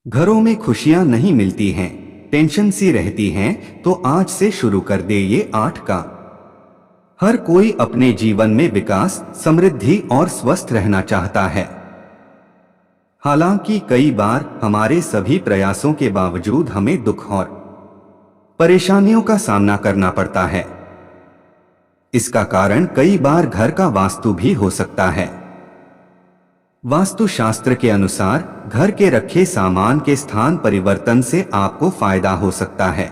घरों में खुशियां नहीं मिलती हैं, टेंशन सी रहती हैं, तो आज से शुरू कर दे ये 8 काम। हर कोई अपने जीवन में विकास, समृद्धि और स्वस्थ रहना चाहता है। हालांकि कई बार हमारे सभी प्रयासों के बावजूद हमें दुख और परेशानियों का सामना करना पड़ता है। इसका कारण कई बार घर का वास्तु भी हो सकता है। वास्तुशास्त्र के अनुसार घर के रखे सामान के स्थान परिवर्तन से आपको फायदा हो सकता है।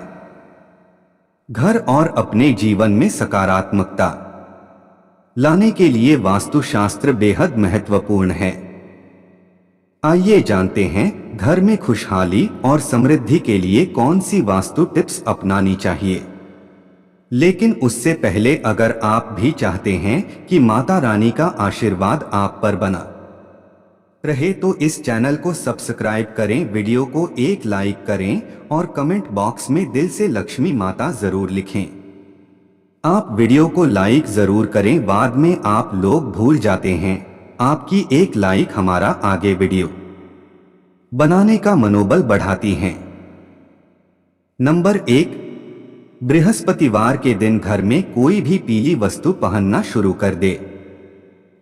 घर और अपने जीवन में सकारात्मकता लाने के लिए वास्तुशास्त्र बेहद महत्वपूर्ण है। आइए जानते हैं घर में खुशहाली और समृद्धि के लिए कौन सी वास्तु टिप्स अपनानी चाहिए। लेकिन उससे पहले अगर आप भी चाहते हैं कि माता रानी का आशीर्वाद आप पर बना रहे तो इस चैनल को सब्सक्राइब करें, वीडियो को एक लाइक करें और कमेंट बॉक्स में दिल से लक्ष्मी माता जरूर लिखें। आप वीडियो को लाइक जरूर करें, बाद में आप लोग भूल जाते हैं। आपकी एक लाइक हमारा आगे वीडियो बनाने का मनोबल बढ़ाती है। नंबर 1, बृहस्पतिवार के दिन घर में कोई भी पीली वस्तु पहनना शुरू कर दे।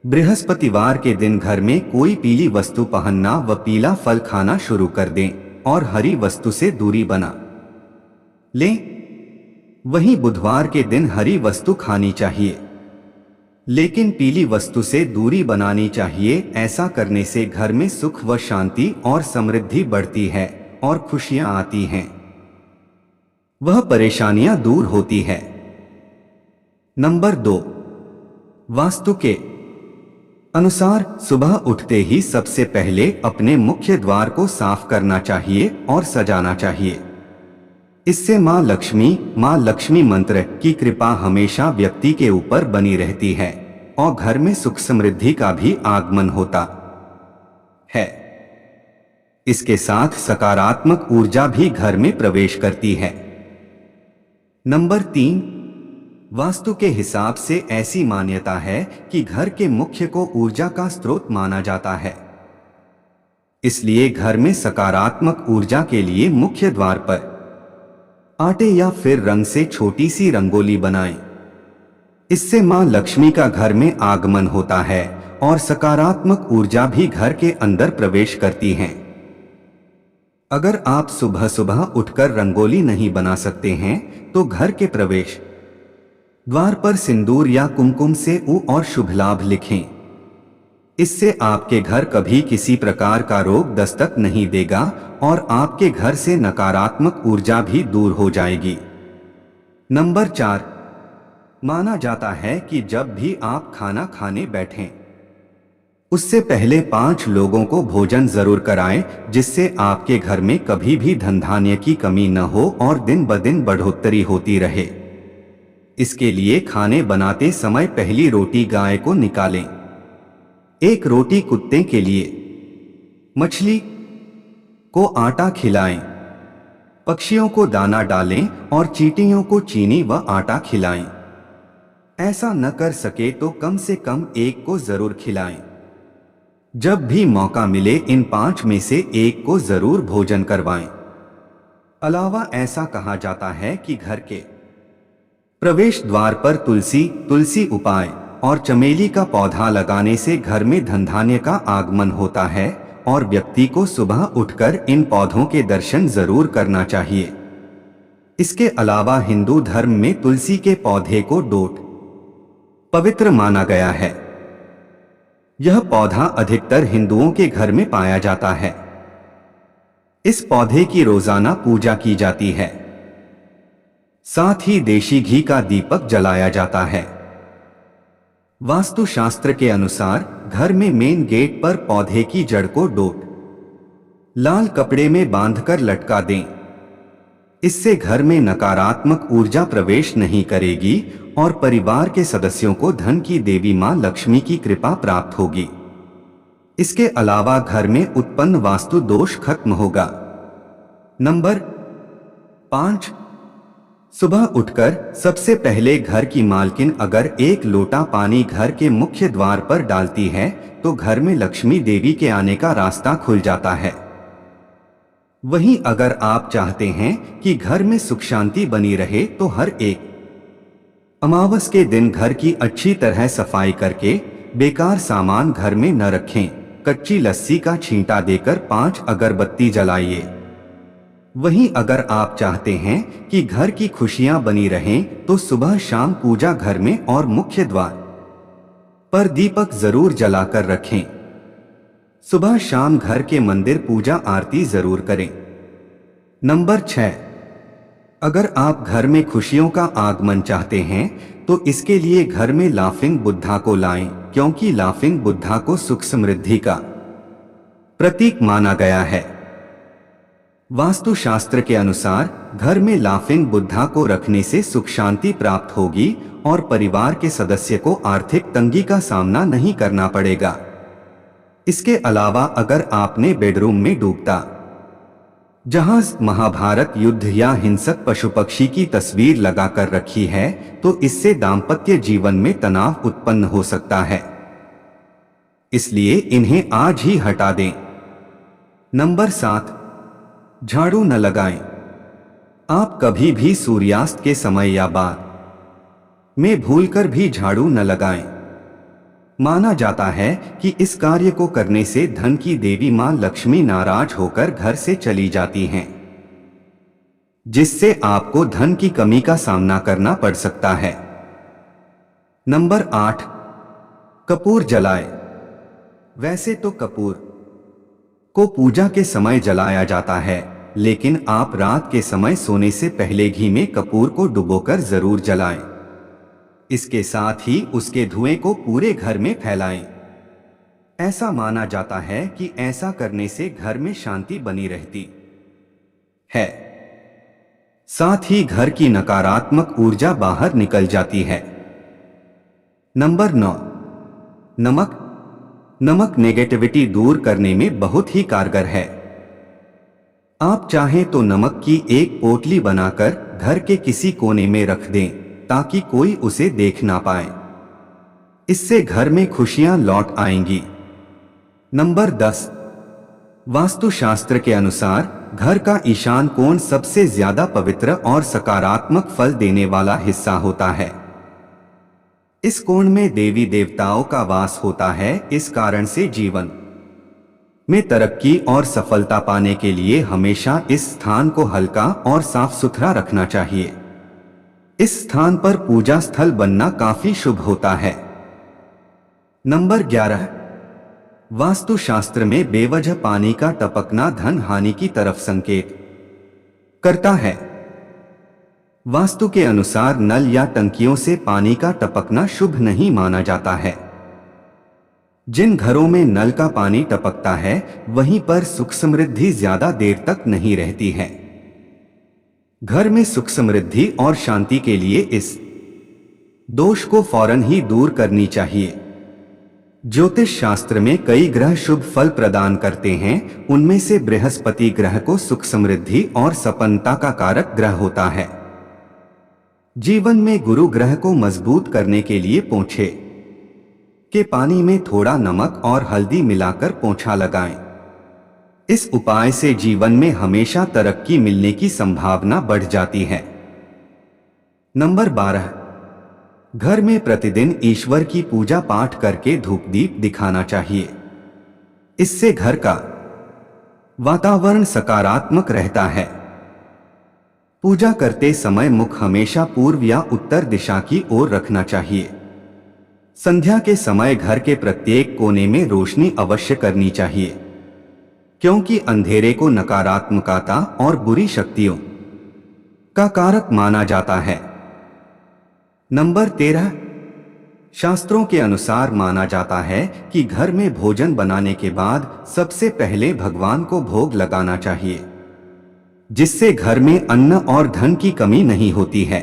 बृहस्पतिवार के दिन घर में कोई पीली वस्तु पहनना व पीला फल खाना शुरू कर दें और हरी वस्तु से दूरी बना लें। वहीं बुधवार के दिन हरी वस्तु खानी चाहिए, लेकिन पीली वस्तु से दूरी बनानी चाहिए। ऐसा करने से घर में सुख व शांति और समृद्धि बढ़ती है और खुशियां आती हैं। वह परेशानियां दूर होती है। नंबर 2, वास्तु के अनुसार सुबह उठते ही सबसे पहले अपने मुख्य द्वार को साफ करना चाहिए और सजाना चाहिए। इससे मां लक्ष्मी मंत्र की कृपा हमेशा व्यक्ति के ऊपर बनी रहती है और घर में सुख समृद्धि का भी आगमन होता है। इसके साथ सकारात्मक ऊर्जा भी घर में प्रवेश करती है। नंबर 3, वास्तु के हिसाब से ऐसी मान्यता है कि घर के मुख्य को ऊर्जा का स्रोत माना जाता है। इसलिए घर में सकारात्मक ऊर्जा के लिए मुख्य द्वार पर आटे या फिर रंग से छोटी सी रंगोली बनाएं। इससे मां लक्ष्मी का घर में आगमन होता है और सकारात्मक ऊर्जा भी घर के अंदर प्रवेश करती है। अगर आप सुबह सुबह उठकर रंगोली नहीं बना सकते हैं तो घर के प्रवेश द्वार पर सिंदूर या कुमकुम से उ और शुभ लाभ लिखें। इससे आपके घर कभी किसी प्रकार का रोग दस्तक नहीं देगा और आपके घर से नकारात्मक ऊर्जा भी दूर हो जाएगी। नंबर 4, माना जाता है कि जब भी आप खाना खाने बैठें उससे पहले 5 लोगों को भोजन जरूर कराएं, जिससे आपके घर में कभी भी धन धान्य की कमी न हो और दिन ब दिन बढ़ोतरी होती रहे। इसके लिए खाने बनाते समय पहली रोटी गाय को निकालें, एक रोटी कुत्ते के लिए, मछली को आटा खिलाएं, पक्षियों को दाना डालें और चींटियों को चीनी व आटा खिलाएं। ऐसा न कर सके तो कम से कम एक को जरूर खिलाएं। जब भी मौका मिले इन 5 में से एक को जरूर भोजन करवाएं। अलावा ऐसा कहा जाता है कि घर के प्रवेश द्वार पर तुलसी उपाय और चमेली का पौधा लगाने से घर में धन धान्य का आगमन होता है और व्यक्ति को सुबह उठकर इन पौधों के दर्शन जरूर करना चाहिए। इसके अलावा हिंदू धर्म में तुलसी के पौधे को डोट पवित्र माना गया है। यह पौधा अधिकतर हिंदुओं के घर में पाया जाता है। इस पौधे की रोजाना पूजा की जाती है। साथ ही देशी घी का दीपक जलाया जाता है। वास्तुशास्त्र के अनुसार घर में मेन गेट पर पौधे की जड़ को डोट लाल कपड़े में बांधकर लटका दें। इससे घर में नकारात्मक ऊर्जा प्रवेश नहीं करेगी और परिवार के सदस्यों को धन की देवी मां लक्ष्मी की कृपा प्राप्त होगी। इसके अलावा घर में उत्पन्न वास्तु दोष खत्म होगा। नंबर 5, सुबह उठकर सबसे पहले घर की मालकिन अगर एक लोटा पानी घर के मुख्य द्वार पर डालती है तो घर में लक्ष्मी देवी के आने का रास्ता खुल जाता है। वहीं अगर आप चाहते हैं कि घर में सुख शांति बनी रहे तो हर एक अमावस के दिन घर की अच्छी तरह सफाई करके बेकार सामान घर में न रखें। कच्ची लस्सी का छींटा देकर 5 अगरबत्ती जलाइए। वहीं अगर आप चाहते हैं कि घर की खुशियां बनी रहें तो सुबह शाम पूजा घर में और मुख्य द्वार पर दीपक जरूर जलाकर रखें। सुबह शाम घर के मंदिर पूजा आरती जरूर करें। नंबर 6, अगर आप घर में खुशियों का आगमन चाहते हैं तो इसके लिए घर में लाफिंग बुद्धा को लाएं, क्योंकि लाफिंग बुद्धा को सुख समृद्धि का प्रतीक माना गया है। वास्तुशास्त्र के अनुसार घर में लाफिंग बुद्धा को रखने से सुख शांति प्राप्त होगी और परिवार के सदस्य को आर्थिक तंगी का सामना नहीं करना पड़ेगा। इसके अलावा अगर आपने बेडरूम में डूबता जहाज, महाभारत युद्ध या हिंसक पशु पक्षी की तस्वीर लगाकर रखी है तो इससे दाम्पत्य जीवन में तनाव उत्पन्न हो सकता है, इसलिए इन्हें आज ही हटा दें। नंबर 7, झाड़ू न लगाएं। आप कभी भी सूर्यास्त के समय या बाद में भूलकर भी झाड़ू न लगाएं। माना जाता है कि इस कार्य को करने से धन की देवी मां लक्ष्मी नाराज होकर घर से चली जाती हैं, जिससे आपको धन की कमी का सामना करना पड़ सकता है। नंबर 8, कपूर जलाएं। वैसे तो कपूर को पूजा के समय जलाया जाता है, लेकिन आप रात के समय सोने से पहले घी में कपूर को डुबोकर जरूर जलाएं। इसके साथ ही उसके धुएं को पूरे घर में फैलाएं। ऐसा माना जाता है कि ऐसा करने से घर में शांति बनी रहती है, साथ ही घर की नकारात्मक ऊर्जा बाहर निकल जाती है। नंबर 9, नमक। नमक नेगेटिविटी दूर करने में बहुत ही कारगर है। आप चाहें तो नमक की एक पोटली बनाकर घर के किसी कोने में रख दें ताकि कोई उसे देख ना पाए। इससे घर में खुशियां लौट आएंगी। नंबर 10, वास्तुशास्त्र के अनुसार घर का ईशान कोण सबसे ज्यादा पवित्र और सकारात्मक फल देने वाला हिस्सा होता है। इस कोण में देवी देवताओं का वास होता है। इस कारण से जीवन में तरक्की और सफलता पाने के लिए हमेशा इस स्थान को हल्का और साफ सुथरा रखना चाहिए। इस स्थान पर पूजा स्थल बनना काफी शुभ होता है। नंबर 11, वास्तुशास्त्र में बेवजह पानी का टपकना धन हानि की तरफ संकेत करता है। वास्तु के अनुसार नल या टंकियों से पानी का टपकना शुभ नहीं माना जाता है। जिन घरों में नल का पानी टपकता है वहीं पर सुख समृद्धि ज्यादा देर तक नहीं रहती है। घर में सुख समृद्धि और शांति के लिए इस दोष को फौरन ही दूर करनी चाहिए। ज्योतिष शास्त्र में कई ग्रह शुभ फल प्रदान करते हैं। उनमें से बृहस्पति ग्रह को सुख समृद्धि और संपन्नता का कारक ग्रह होता है। जीवन में गुरु ग्रह को मजबूत करने के लिए पोंछे के पानी में थोड़ा नमक और हल्दी मिलाकर पोंछा लगाएं। इस उपाय से जीवन में हमेशा तरक्की मिलने की संभावना बढ़ जाती है। नंबर 12, घर में प्रतिदिन ईश्वर की पूजा पाठ करके धूप दीप दिखाना चाहिए। इससे घर का वातावरण सकारात्मक रहता है। पूजा करते समय मुख हमेशा पूर्व या उत्तर दिशा की ओर रखना चाहिए। संध्या के समय घर के प्रत्येक कोने में रोशनी अवश्य करनी चाहिए, क्योंकि अंधेरे को नकारात्मकता और बुरी शक्तियों का कारक माना जाता है। नंबर 13, शास्त्रों के अनुसार माना जाता है कि घर में भोजन बनाने के बाद सबसे पहले भगवान को भोग लगाना चाहिए, जिससे घर में अन्न और धन की कमी नहीं होती है।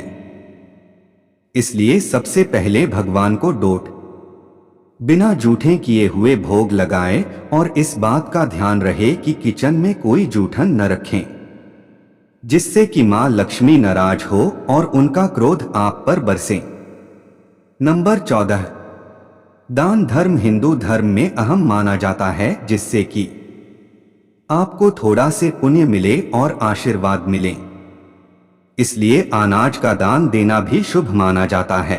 इसलिए सबसे पहले भगवान को डोट बिना जूठे किए हुए भोग लगाएं और इस बात का ध्यान रहे कि किचन में कोई जूठन न रखें, जिससे कि मां लक्ष्मी नाराज हो और उनका क्रोध आप पर बरसे। नंबर 14, दान धर्म हिंदू धर्म में अहम माना जाता है, जिससे कि आपको थोड़ा से पुण्य मिले और आशीर्वाद मिले। इसलिए अनाज का दान देना भी शुभ माना जाता है।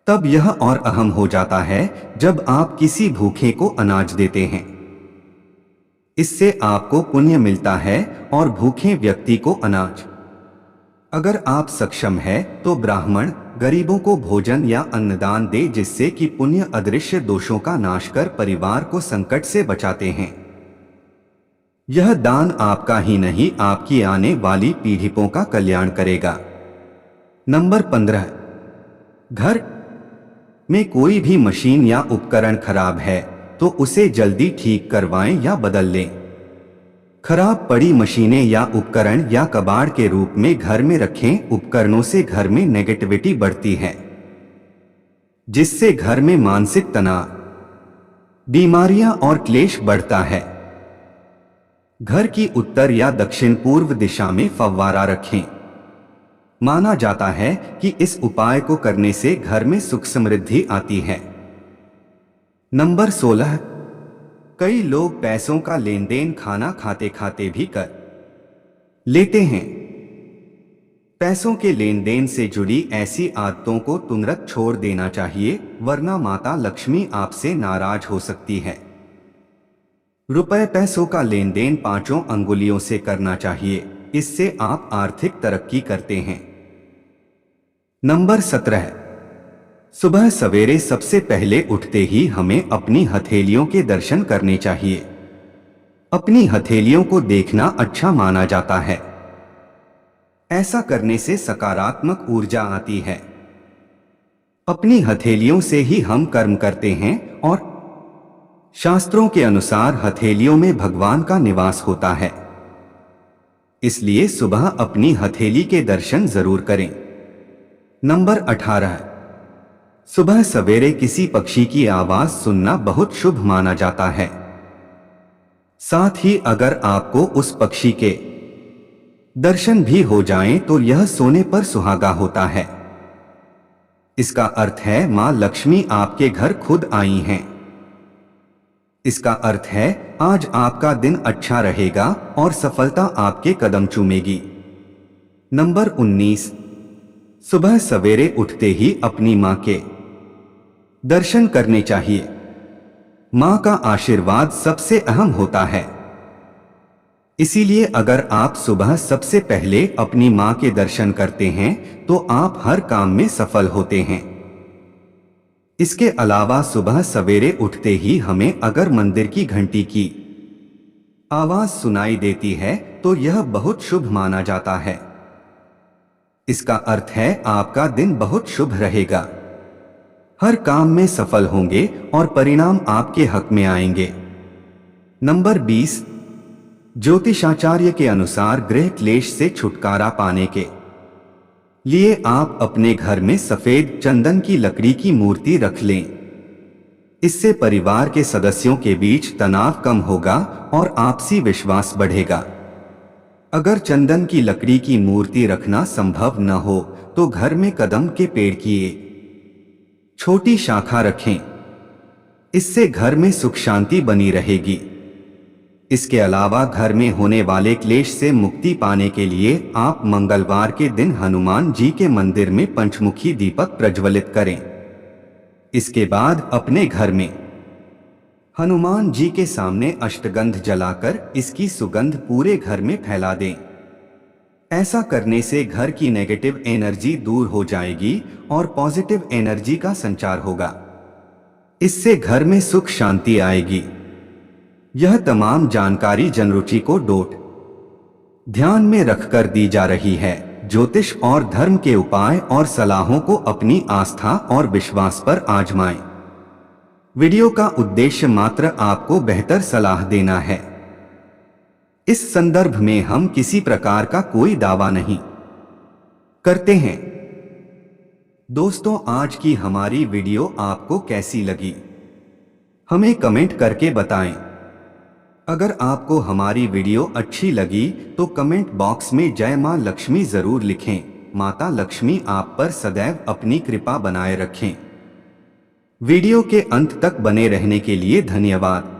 तब यह और अहम हो जाता है जब आप किसी भूखे को अनाज देते हैं। इससे आपको पुण्य मिलता है और भूखे व्यक्ति को अनाज। अगर आप सक्षम है तो ब्राह्मण गरीबों को भोजन या अन्नदान दे, जिससे कि पुण्य अदृश्य दोषों का नाश कर परिवार को संकट से बचाते हैं। यह दान आपका ही नहीं, आपकी आने वाली पीढ़ियों का कल्याण करेगा। नंबर 15, घर में कोई भी मशीन या उपकरण खराब है तो उसे जल्दी ठीक करवाएं या बदल लें। खराब पड़ी मशीनें या उपकरण या कबाड़ के रूप में घर में रखें। उपकरणों से घर में नेगेटिविटी बढ़ती है, जिससे घर में मानसिक तनाव, बीमारियां और क्लेश बढ़ता है। घर की उत्तर या दक्षिण पूर्व दिशा में फव्वारा रखें। माना जाता है कि इस उपाय को करने से घर में सुख समृद्धि आती है। नंबर 16, कई लोग पैसों का लेन देन खाना खाते खाते भी कर लेते हैं। पैसों के लेन देन से जुड़ी ऐसी आदतों को तुरंत छोड़ देना चाहिए, वरना माता लक्ष्मी आपसे नाराज हो सकती है। रुपए पैसों का लेन देन 5 अंगुलियों से करना चाहिए, इससे आप आर्थिक तरक्की करते हैं। नंबर 17, सुबह सवेरे सबसे पहले उठते ही हमें अपनी हथेलियों के दर्शन करने चाहिए। अपनी हथेलियों को देखना अच्छा माना जाता है। ऐसा करने से सकारात्मक ऊर्जा आती है। अपनी हथेलियों से ही हम कर्म करते हैं और शास्त्रों के अनुसार हथेलियों में भगवान का निवास होता है। इसलिए सुबह अपनी हथेली के दर्शन जरूर करें। नंबर 18, सुबह सवेरे किसी पक्षी की आवाज सुनना बहुत शुभ माना जाता है। साथ ही अगर आपको उस पक्षी के दर्शन भी हो जाएं तो यह सोने पर सुहागा होता है। इसका अर्थ है मां लक्ष्मी आपके घर खुद आई हैं। इसका अर्थ है आज आपका दिन अच्छा रहेगा और सफलता आपके कदम चूमेगी। नंबर 19, सुबह सवेरे उठते ही अपनी मां के दर्शन करने चाहिए। मां का आशीर्वाद सबसे अहम होता है। इसीलिए अगर आप सुबह सबसे पहले अपनी मां के दर्शन करते हैं तो आप हर काम में सफल होते हैं। इसके अलावा सुबह सवेरे उठते ही हमें अगर मंदिर की घंटी की आवाज सुनाई देती है तो यह बहुत शुभ माना जाता है। इसका अर्थ है आपका दिन बहुत शुभ रहेगा, हर काम में सफल होंगे और परिणाम आपके हक में आएंगे। नंबर 20, ज्योतिषाचार्य के अनुसार गृह क्लेश से छुटकारा पाने के लिए आप अपने घर में सफेद चंदन की लकड़ी की मूर्ति रख लें। इससे परिवार के सदस्यों के बीच तनाव कम होगा और आपसी विश्वास बढ़ेगा। अगर चंदन की लकड़ी की मूर्ति रखना संभव न हो तो घर में कदम के पेड़ की छोटी शाखा रखें। इससे घर में सुख शांति बनी रहेगी। इसके अलावा घर में होने वाले क्लेश से मुक्ति पाने के लिए आप मंगलवार के दिन हनुमान जी के मंदिर में पंचमुखी दीपक प्रज्वलित करें। इसके बाद अपने घर में हनुमान जी के सामने अष्टगंध जलाकर इसकी सुगंध पूरे घर में फैला दें। ऐसा करने से घर की नेगेटिव एनर्जी दूर हो जाएगी और पॉजिटिव एनर्जी का संचार होगा। इससे घर में सुख शांति आएगी। यह तमाम जानकारी जनरुचि को ध्यान में रखकर दी जा रही है। ज्योतिष और धर्म के उपाय और सलाहों को अपनी आस्था और विश्वास पर आजमाएं। वीडियो का उद्देश्य मात्र आपको बेहतर सलाह देना है। इस संदर्भ में हम किसी प्रकार का कोई दावा नहीं करते हैं। दोस्तों, आज की हमारी वीडियो आपको कैसी लगी हमें कमेंट करके बताएं। अगर आपको हमारी वीडियो अच्छी लगी तो कमेंट बॉक्स में जय मां लक्ष्मी जरूर लिखें। माता लक्ष्मी आप पर सदैव अपनी कृपा बनाए रखें। वीडियो के अंत तक बने रहने के लिए धन्यवाद।